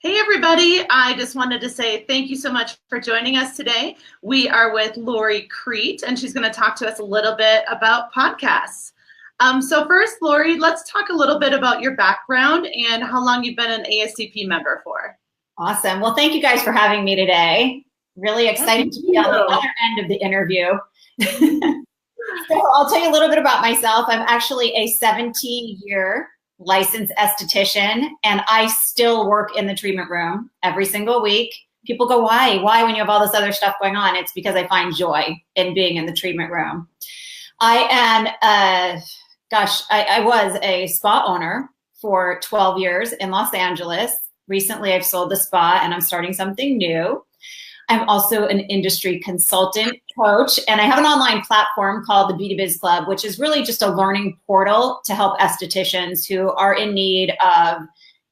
Hey everybody, I just wanted to say thank you so much for joining us today. We are with Lori Crete and she's going to talk to us a little bit about podcasts. So first, Lori, let's talk a little bit about your background and how long you've been an ASCP member for. Awesome. Well, thank you guys for having me today. Really excited to be on the other end of the interview. So I'll tell you a little bit about myself. I'm actually a 17-year licensed esthetician, and I still work in the treatment room every single week. People go, why? Why when you have all this other stuff going on? It's because I find joy in being in the treatment room. I am, I was a spa owner for 12 years in Los Angeles. Recently, I've sold the spa and I'm starting something new. I'm also an industry consultant coach, and I have an online platform called the Beauty Biz Club, which is really just a learning portal to help estheticians who are in need of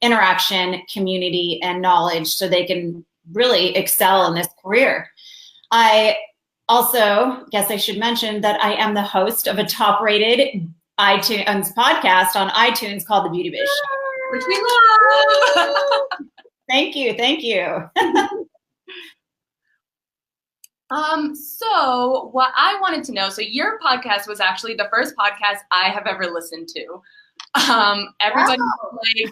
interaction, community, and knowledge so they can really excel in this career. I also guess I should mention that I am the host of a top-rated iTunes podcast on iTunes called The Beauty Biz Show. Which we love! Thank you, thank you. So what I wanted to know, so your podcast was actually the first podcast I have ever listened to. Everybody was like,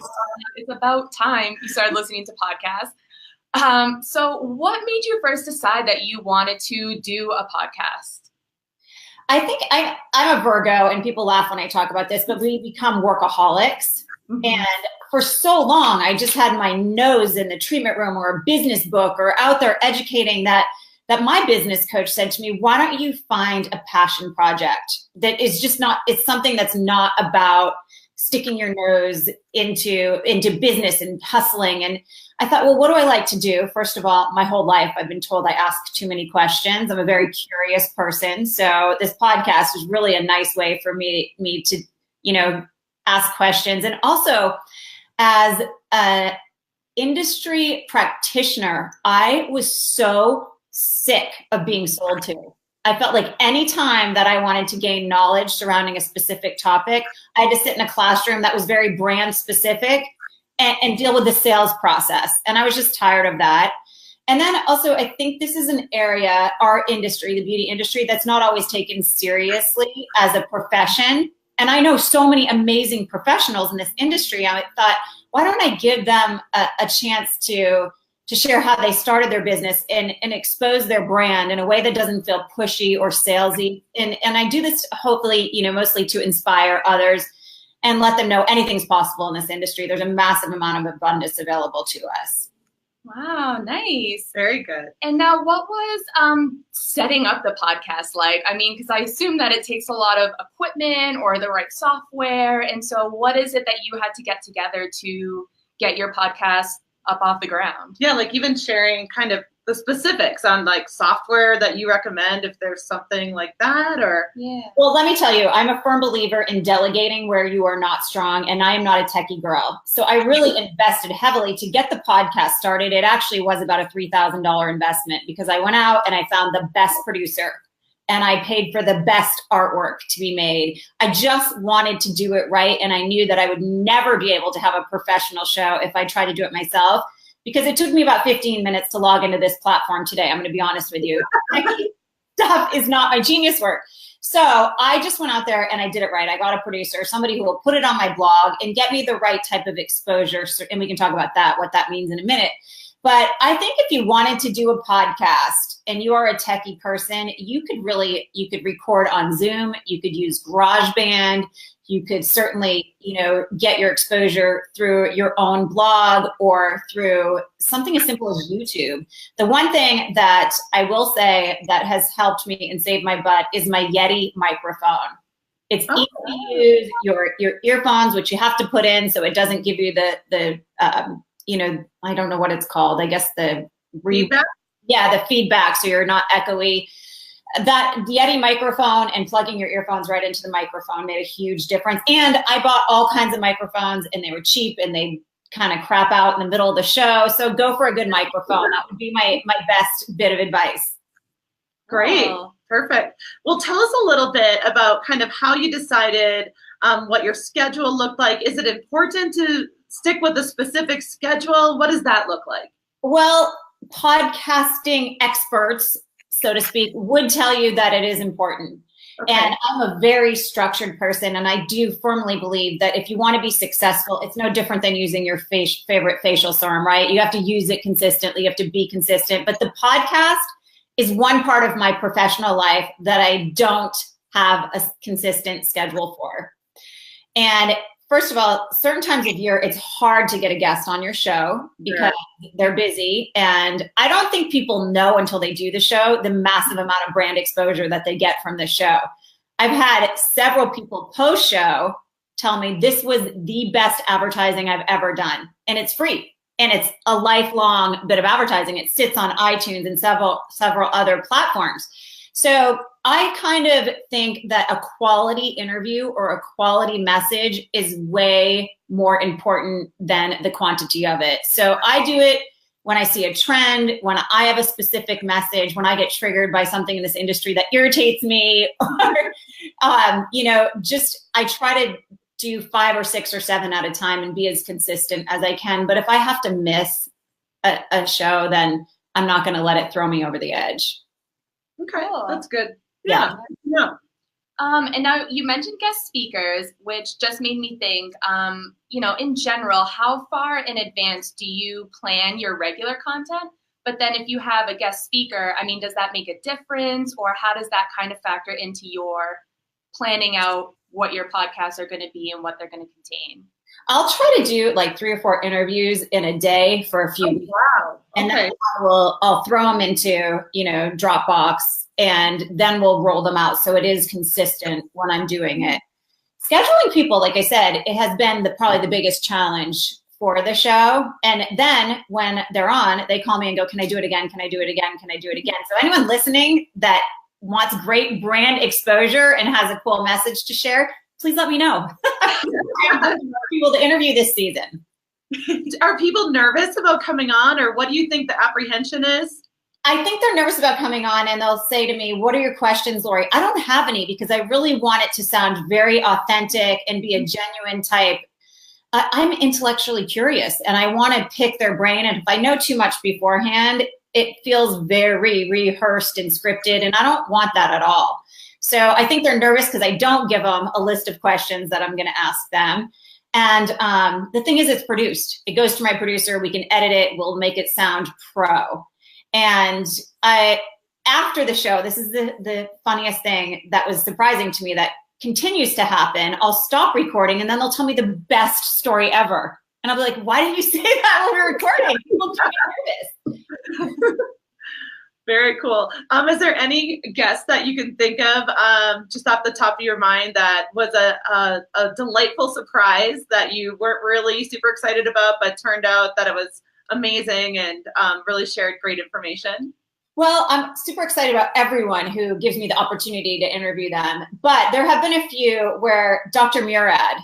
it's about time you started listening to podcasts. So what made you first decide that you wanted to do a podcast? I think I'm a Virgo, and people laugh when I talk about this, but we become workaholics. Mm-hmm. And for so long, I just had my nose in the treatment room or a business book or out there educating that my business coach said to me, why don't you find a passion project that is just not, it's something that's not about sticking your nose into business and hustling. And I thought, well, what do I like to do? First of all, my whole life, I've been told I ask too many questions. I'm a very curious person. So this podcast is really a nice way for me to, ask questions. And also as an industry practitioner, I was so sick of being sold to. I felt like any time that I wanted to gain knowledge surrounding a specific topic, I had to sit in a classroom that was very brand specific and deal with the sales process. And I was just tired of that. And then also, I think this is an area, our industry, the beauty industry, that's not always taken seriously as a profession. And I know so many amazing professionals in this industry. I thought, why don't I give them a chance to share how they started their business and expose their brand in a way that doesn't feel pushy or salesy. And I do this hopefully, mostly to inspire others and let them know anything's possible in this industry. There's a massive amount of abundance available to us. Wow, nice. Very good. And now what was setting up the podcast like? I mean, because I assume that it takes a lot of equipment or the right software. And so what is it that you had to get together to get your podcast up off the ground? Yeah, like even sharing kind of the specifics on like software that you recommend if there's something like that or. Yeah. Well, let me tell you, I'm a firm believer in delegating where you are not strong, and I am not a techie girl. So I really invested heavily to get the podcast started. It actually was about a $3,000 investment because I went out and I found the best producer and I paid for the best artwork to be made. I just wanted to do it right. And I knew that I would never be able to have a professional show if I tried to do it myself, because it took me about 15 minutes to log into this platform today. I'm going to be honest with you. Stuff is not my genius work. So I just went out there and I did it right. I got a producer, somebody who will put it on my blog and get me the right type of exposure. And we can talk about that, what that means in a minute. But I think if you wanted to do a podcast and you are a techie person, you could record on Zoom. You could use GarageBand. You could certainly, get your exposure through your own blog or through something as simple as YouTube. The one thing that I will say that has helped me and saved my butt is my Yeti microphone. It's easy to use. Your earphones, which you have to put in so it doesn't give you the I don't know what it's called. I guess the feedback. Yeah, the feedback, so you're not echoey. That Yeti microphone and plugging your earphones right into the microphone made a huge difference. And I bought all kinds of microphones and they were cheap and they kind of crap out in the middle of the show. So go for a good microphone. That would be my best bit of advice. Great. Oh. Perfect. Well, tell us a little bit about kind of how you decided what your schedule looked like. Is it important to stick with a specific schedule? What does that look like? Well, podcasting experts, so to speak, would tell you that it is important. Okay. And I'm a very structured person, and I do firmly believe that if you want to be successful, it's no different than using your favorite facial serum, right? You have to use it consistently. You have to be consistent. But the podcast is one part of my professional life that I don't have a consistent schedule for. And first of all, certain times of year, it's hard to get a guest on your show because they're busy. And I don't think people know until they do the show the massive amount of brand exposure that they get from the show. I've had several people post-show tell me this was the best advertising I've ever done. And it's free. And it's a lifelong bit of advertising. It sits on iTunes and several other platforms. So I kind of think that a quality interview or a quality message is way more important than the quantity of it. So I do it when I see a trend, when I have a specific message, when I get triggered by something in this industry that irritates me, or, just I try to do 5 or 6 or 7 at a time and be as consistent as I can. But if I have to miss a show, then I'm not going to let it throw me over the edge. Okay, that's good. Yeah. And now you mentioned guest speakers, which just made me think, in general, how far in advance do you plan your regular content? But then if you have a guest speaker, I mean, does that make a difference, or how does that kind of factor into your planning out what your podcasts are going to be and what they're going to contain? I'll try to do like 3 or 4 interviews in a day for a few weeks. Wow. And then I'll throw them into, Dropbox, and then we'll roll them out so it is consistent when I'm doing it. Scheduling people, like I said, it has been probably the biggest challenge for the show. And then when they're on, they call me and go, can I do it again? Can I do it again? Can I do it again? So anyone listening that wants great brand exposure and has a cool message to share, please let me know. I'm looking for people to interview this season. Are people nervous about coming on, or what do you think the apprehension is? I think they're nervous about coming on, and they'll say to me, what are your questions, Lori? I don't have any, because I really want it to sound very authentic and be a genuine type. I'm intellectually curious, and I want to pick their brain. And if I know too much beforehand, it feels very rehearsed and scripted, and I don't want that at all. So I think they're nervous because I don't give them a list of questions that I'm going to ask them. And the thing is, it's produced. It goes to my producer. We can edit it. We'll make it sound pro. And after the show, this is the funniest thing that was surprising to me that continues to happen. I'll stop recording, and then they'll tell me the best story ever. And I'll be like, why didn't you say that when we were recording? People get nervous. Very cool. Is there any guest that you can think of just off the top of your mind that was a delightful surprise that you weren't really super excited about, but turned out that it was amazing and really shared great information? Well, I'm super excited about everyone who gives me the opportunity to interview them. But there have been a few where Dr. Murad,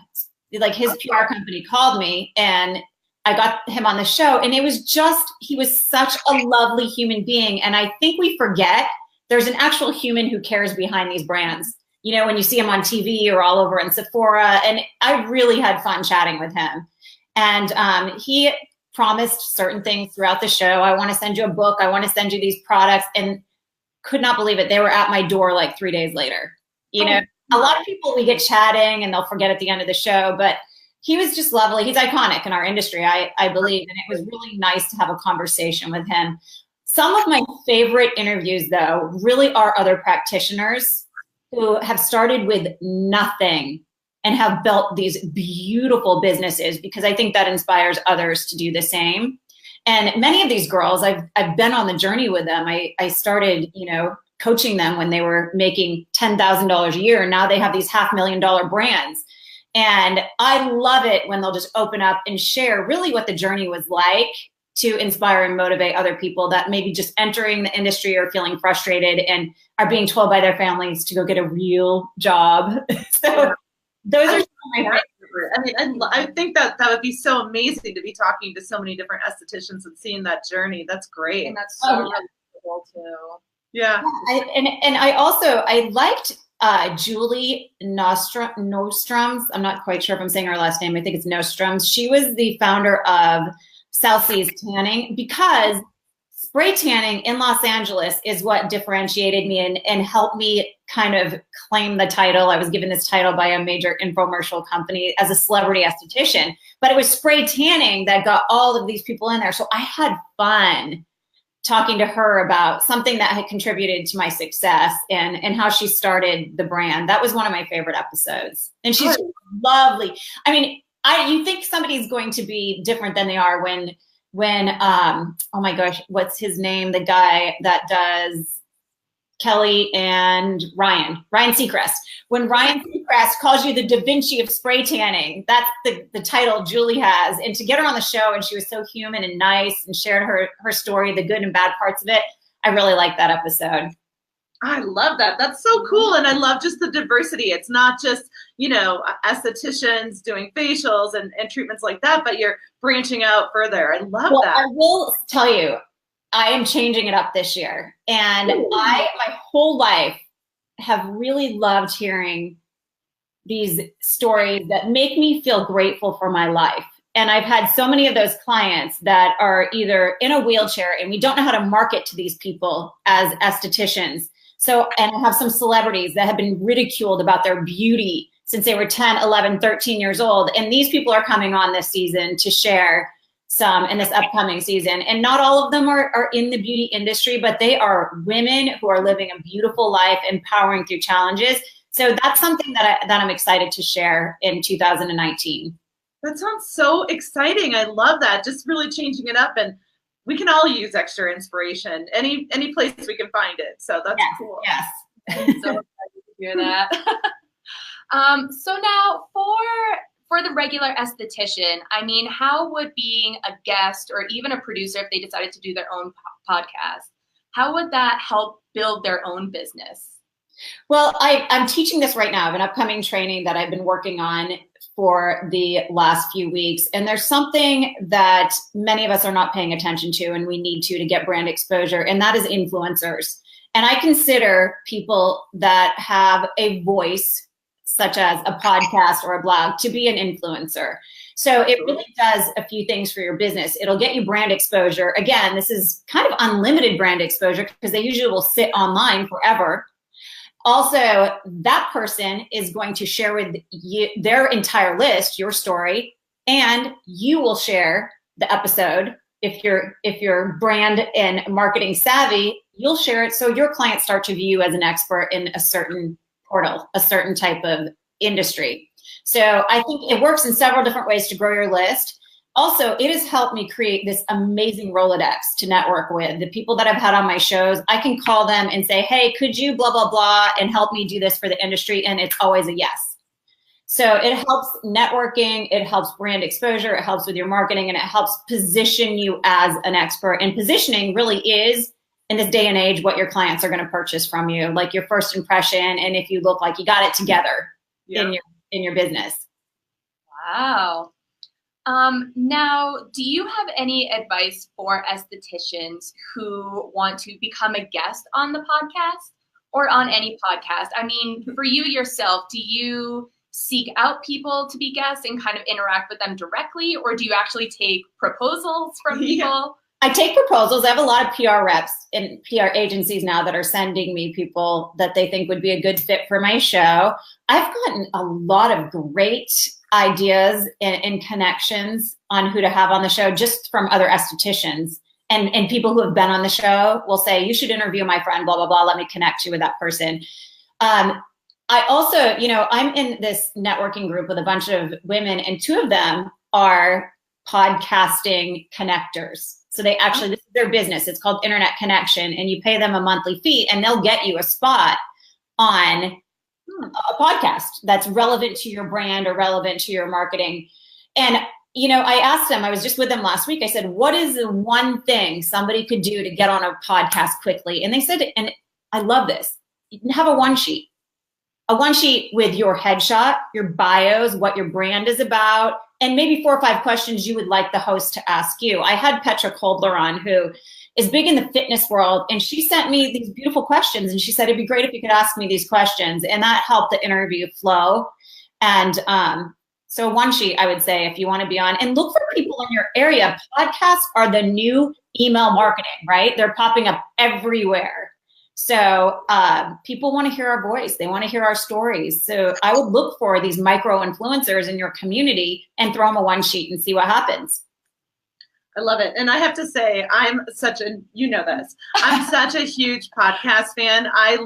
like his PR company, called me, and I got him on the show, and he was such a lovely human being. And I think we forget there's an actual human who cares behind these brands. When you see him on TV or all over in Sephora, and I really had fun chatting with him. And he promised certain things throughout the show. I want to send you a book. I want to send you these products, and could not believe it. They were at my door like 3 days later. A lot of people, we get chatting and they'll forget at the end of the show, but he was just lovely. He's iconic in our industry, I believe. And it was really nice to have a conversation with him. Some of my favorite interviews, though, really are other practitioners who have started with nothing and have built these beautiful businesses, because I think that inspires others to do the same. And many of these girls, I've been on the journey with them. I started, coaching them when they were making $10,000 a year, and now they have these $500,000 brands. And I love it when they'll just open up and share really what the journey was like to inspire and motivate other people that maybe just entering the industry or feeling frustrated and are being told by their families to go get a real job. So those are some of my favorites. I think that would be so amazing to be talking to so many different estheticians and seeing that journey. That's great. And that's so relatable too. Yeah. I liked Julie Nostrums. I'm not quite sure if I'm saying her last name. I think it's Nostrums. She was the founder of South Seas Tanning, because spray tanning in Los Angeles is what differentiated me and helped me kind of claim the title. I was given this title by a major infomercial company as a celebrity esthetician, but it was spray tanning that got all of these people in there. So I had fun talking to her about something that had contributed to my success and how she started the brand. That was one of my favorite episodes. And she's lovely. I mean, you think somebody's going to be different than they are when oh my gosh, what's his name? The guy that does Kelly and Ryan Seacrest. When Ryan Seacrest calls you the Da Vinci of spray tanning, that's the title Julie has. And to get her on the show, and she was so human and nice and shared her story, the good and bad parts of it, I really liked that episode. I love that. That's so cool. And I love just the diversity. It's not just, estheticians doing facials and treatments like that, but you're branching out further. I love that. I will tell you, I am changing it up this year. And my whole life have really loved hearing these stories that make me feel grateful for my life. And I've had so many of those clients that are either in a wheelchair, and we don't know how to market to these people as estheticians. So, and I have some celebrities that have been ridiculed about their beauty since they were 10, 11, 13 years old. And these people are coming on this season to share some in this upcoming season. And not all of them are in the beauty industry, but they are women who are living a beautiful life, empowering through challenges. So that's something that I'm excited to share in 2019. That sounds so exciting. I love that. Just really changing it up, and we can all use extra inspiration any place we can find it. So that's cool. Yes. I'm so excited to hear that. So now for the regular esthetician, I mean, how would being a guest or even a producer, if they decided to do their own podcast, how would that help build their own business? Well, I'm teaching this right now. I have an upcoming training that I've been working on for the last few weeks. And there's something that many of us are not paying attention to, and we need to get brand exposure, and that is influencers. And I consider people that have a voice, such as a podcast or a blog, to be an influencer. So it really does a few things for your business. It'll get you brand exposure. Again, this is kind of unlimited brand exposure because they usually will sit online forever. Also, that person is going to share with you their entire list, your story, and you will share the episode. If you're brand and marketing savvy, you'll share it so your clients start to view you as an expert in a certain portal, a certain type of industry. So I think it works in several different ways to grow your list. Also, it has helped me create this amazing Rolodex to network with. The people that I've had on my shows, I can call them and say, hey, could you blah, blah, blah, and help me do this for the industry? And it's always a yes. So it helps networking, it helps brand exposure, it helps with your marketing, and it helps position you as an expert. And positioning really is, in this day and age, what your clients are going to purchase from you, like your first impression, and if you look like you got it together in your business. Wow. Now, do you have any advice for estheticians who want to become a guest on the podcast or on any podcast? I mean, for you yourself, do you seek out people to be guests and kind of interact with them directly, or do you actually take proposals from people? I take proposals. I have a lot of PR reps and PR agencies now that are sending me people that they think would be a good fit for my show. I've gotten a lot of great ideas and connections on who to have on the show just from other estheticians. And people who have been on the show will say, you should interview my friend, blah, blah, blah. Let me connect you with that person. I also, I'm in this networking group with a bunch of women, and two of them are podcasting connectors. So they actually, this is their business. It's called Internet Connection, and you pay them a monthly fee and they'll get you a spot on a podcast that's relevant to your brand or relevant to your marketing. And, I asked them, I was just with them last week. I said, what is the one thing somebody could do to get on a podcast quickly? And they said, and I love this, you can have a one sheet with your headshot, your bios, what your brand is about, and maybe 4 or 5 questions you would like the host to ask you. I had Petra Koldler on, who is big in the fitness world. And she sent me these beautiful questions. And she said, it'd be great if you could ask me these questions. And that helped the interview flow. And so one sheet, I would say, if you want to be on, and look for people in your area. Podcasts are the new email marketing, right? They're popping up everywhere. So people want to hear our voice. They want to hear our stories. So I would look for these micro influencers in your community and throw them a one sheet and see what happens. I love it. And I have to say, I'm such a, you know this, I'm such a huge podcast fan. I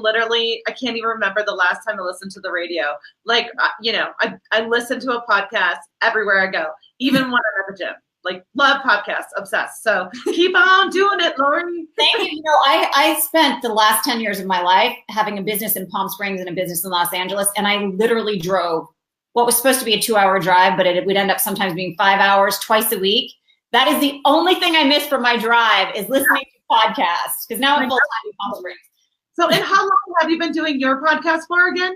can't even remember the last time I listened to the radio. Like, I listen to a podcast everywhere I go, even when I'm at the gym. Like, love podcasts, obsessed. So keep on doing it, Lori. Thank you. I spent the last 10 years of my life having a business in Palm Springs and a business in Los Angeles. And I literally drove what was supposed to be a 2-hour drive, but it would end up sometimes being 5 hours twice a week. That is the only thing I miss from my drive is listening to podcasts, because now I'm full-time in Palm Springs. So, and how long have you been doing your podcast for again?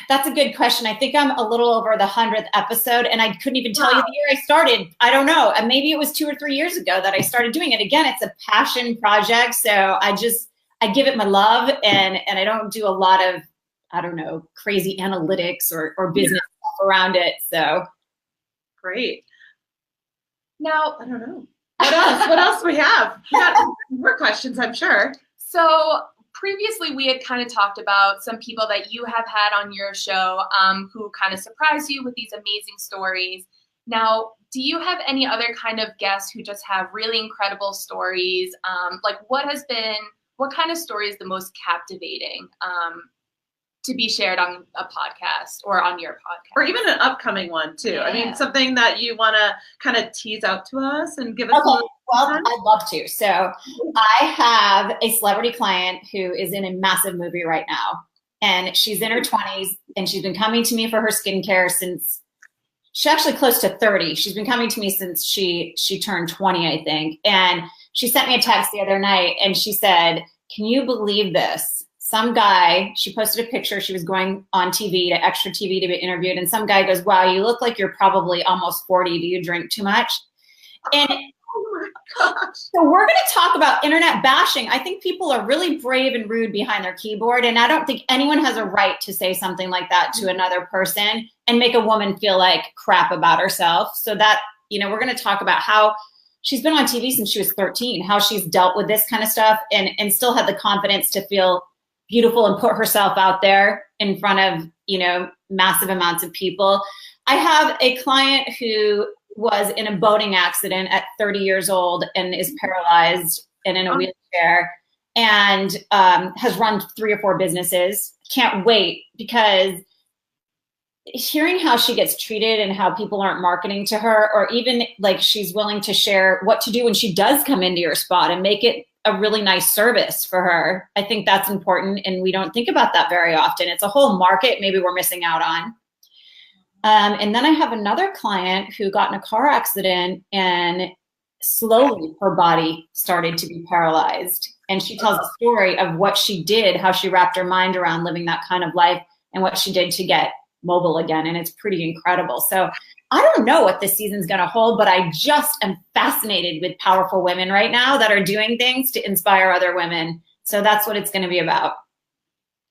That's a good question. I think I'm a little over the 100th episode, and I couldn't even tell you the year I started. I don't know. And maybe it was 2 or 3 years ago that I started doing it. Again, it's a passion project. So I give it my love, and I don't do a lot of, crazy analytics or business stuff around it. So great. Now, I don't know. What else do we have? We got more questions, I'm sure. So previously we had kind of talked about some people that you have had on your show who kind of surprised you with these amazing stories. Now, do you have any other kind of guests who just have really incredible stories? What kind of story is the most captivating to be shared on a podcast or on your podcast? Or even an upcoming one too. Yeah. I mean, something that you want to kind of tease out to us and give us a little time? I'd love to. So I have a celebrity client who is in a massive movie right now. And she's in her 20s, and she's been coming to me for her skincare since she's actually close to 30. She's been coming to me since she turned 20, I think. And she sent me a text the other night, and she said, "Can you believe this? Some guy," she posted a picture, she was going on TV, to Extra TV, to be interviewed, and some guy goes, "Wow, you look like you're probably almost 40. Do you drink too much?" And oh my gosh. So we're going to talk about internet bashing. I think people are really brave and rude behind their keyboard, and I don't think anyone has a right to say something like that to another person and make a woman feel like crap about herself. So that, we're going to talk about how she's been on TV since she was 13, how she's dealt with this kind of stuff and still had the confidence to feel beautiful and put herself out there in front of, massive amounts of people. I have a client who was in a boating accident at 30 years old and is paralyzed and in a wheelchair, and has run 3 or 4 businesses. Can't wait, because hearing how she gets treated and how people aren't marketing to her, or even like she's willing to share what to do when she does come into your spot and make it a really nice service for her. I think that's important, and we don't think about that very often. It's a whole market maybe we're missing out on. And then I have another client who got in a car accident, and slowly her body started to be paralyzed. And she tells a story of what she did, how she wrapped her mind around living that kind of life, and what she did to get mobile again. And it's pretty incredible. So I don't know what this season's going to hold, but I just am fascinated with powerful women right now that are doing things to inspire other women. So that's what it's going to be about.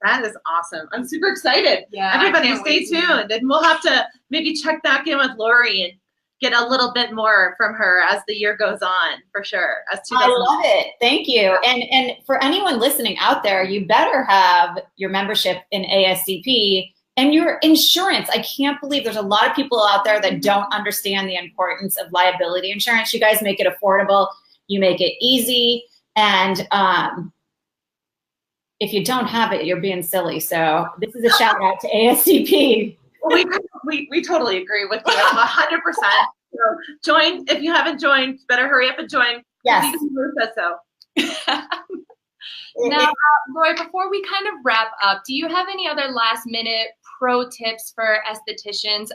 That is awesome. I'm super excited. Yeah, everybody stay tuned, and we'll have to maybe check back in with Lori and get a little bit more from her as the year goes on, for sure. I love it. Thank you. And for anyone listening out there, you better have your membership in ASCP and your insurance. I can't believe there's a lot of people out there that don't understand the importance of liability insurance. You guys make it affordable. You make it easy. And if you don't have it, you're being silly. So this is a shout out to ASCP. We totally agree with you 100%. So join, if you haven't joined, better hurry up and join. Yes. Now, Roy, before we kind of wrap up, do you have any other last minute pro tips for estheticians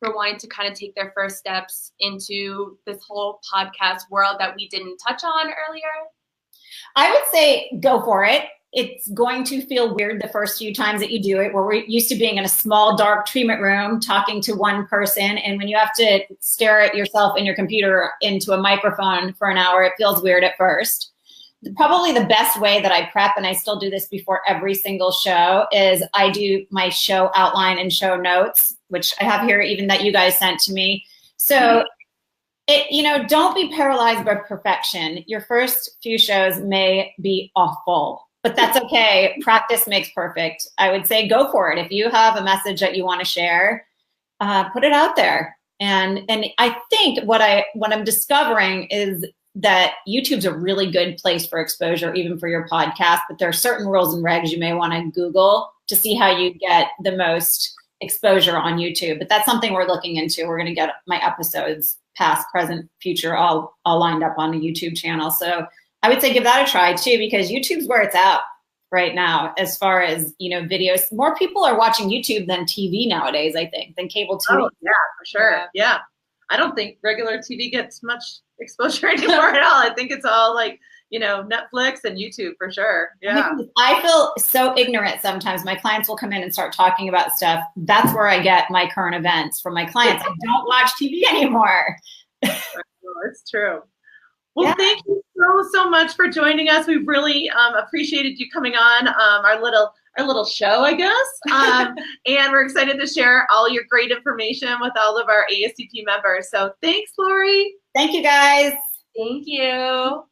who are wanting to kind of take their first steps into this whole podcast world that we didn't touch on earlier? I would say go for it. It's going to feel weird the first few times that you do it. We're used to being in a small, dark treatment room talking to one person. And when you have to stare at yourself in your computer into a microphone for an hour, it feels weird at first. probably the best way that I prep, and I still do this before every single show, is I do my show outline and show notes, which I have here even that you guys sent to me. So, don't be paralyzed by perfection. Your first few shows may be awful, but that's okay. Practice makes perfect. I would say go for it. If you have a message that you want to share, put it out there. And I think what I'm discovering is that YouTube's a really good place for exposure, even for your podcast, but there are certain rules and regs you may want to Google to see how you get the most exposure on YouTube. But that's something we're looking into. We're going to get my episodes, past, present, future, all lined up on the YouTube channel. So I would say give that a try too, because YouTube's where it's at right now as far as, videos. More people are watching YouTube than TV nowadays, I think, than cable TV. Oh, yeah, for sure. Yeah. I don't think regular TV gets much exposure anymore at all. I think it's all like, Netflix and YouTube for sure. Yeah. I feel so ignorant sometimes. My clients will come in and start talking about stuff. That's where I get my current events from my clients. I don't watch TV anymore. It's true. Well, thank you so much for joining us. We really appreciated you coming on our little show, I guess. And we're excited to share all your great information with all of our ASCP members. So thanks, Lori. Thank you, guys. Thank you.